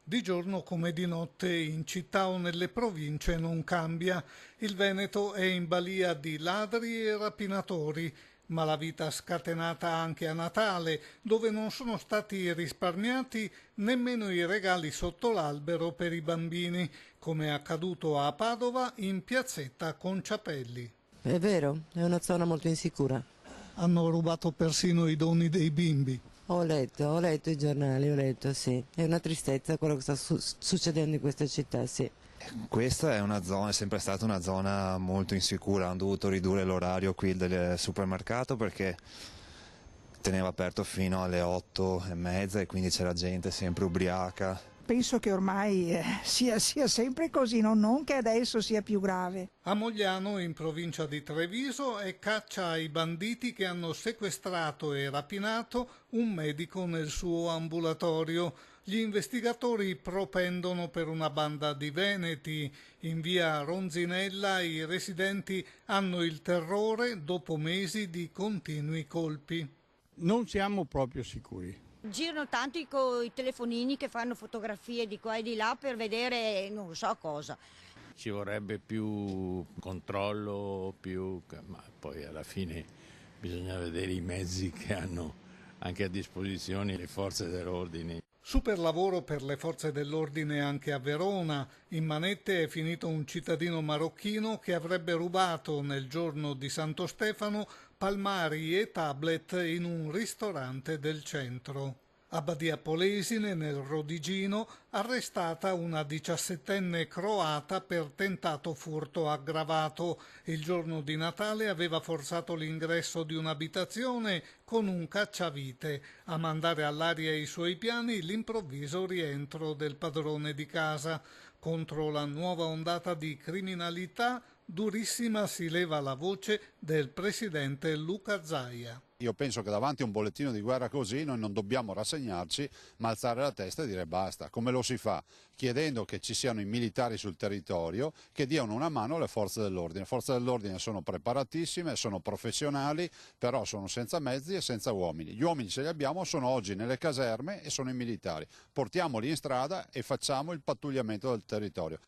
Di giorno come di notte in città o nelle province non cambia. Il Veneto è in balia di ladri e rapinatori, ma la vita scatenata anche a Natale, dove non sono stati risparmiati nemmeno i regali sotto l'albero per i bambini, come è accaduto a Padova in piazzetta Conciapelli. È vero, è una zona molto insicura. Hanno rubato persino i doni dei bimbi. Ho letto i giornali, ho letto, sì. È una tristezza quello che sta succedendo in questa città, sì. Questa è una zona, è sempre stata una zona molto insicura, hanno dovuto ridurre l'orario qui del supermercato perché teneva aperto fino alle 8:30 e quindi c'era gente sempre ubriaca. Penso che ormai sia sempre così, non che adesso sia più grave. A Mogliano, in provincia di Treviso, è caccia ai banditi che hanno sequestrato e rapinato un medico nel suo ambulatorio. Gli investigatori propendono per una banda di veneti. In via Ronzinella i residenti hanno il terrore dopo mesi di continui colpi. Non siamo proprio sicuri. Girano tanti con i telefonini che fanno fotografie di qua e di là per vedere non so cosa. Ci vorrebbe più controllo, ma poi alla fine bisogna vedere i mezzi che hanno anche a disposizione le forze dell'ordine. Super lavoro per le forze dell'ordine anche a Verona. In manette è finito un cittadino marocchino che avrebbe rubato nel giorno di Santo Stefano palmari e tablet in un ristorante del centro. A Badia Polesine, nel Rodigino, arrestata una 17enne croata per tentato furto aggravato. Il giorno di Natale aveva forzato l'ingresso di un'abitazione con un cacciavite. A mandare all'aria i suoi piani l'improvviso rientro del padrone di casa. Contro la nuova ondata di criminalità, durissima si leva la voce del presidente Luca Zaia. Io penso che davanti a un bollettino di guerra così noi non dobbiamo rassegnarci, ma alzare la testa e dire basta. Come lo si fa? Chiedendo che ci siano i militari sul territorio che diano una mano alle forze dell'ordine. Le forze dell'ordine sono preparatissime, sono professionali, però sono senza mezzi e senza uomini. Gli uomini ce li abbiamo, sono oggi nelle caserme e sono i militari. Portiamoli in strada e facciamo il pattugliamento del territorio.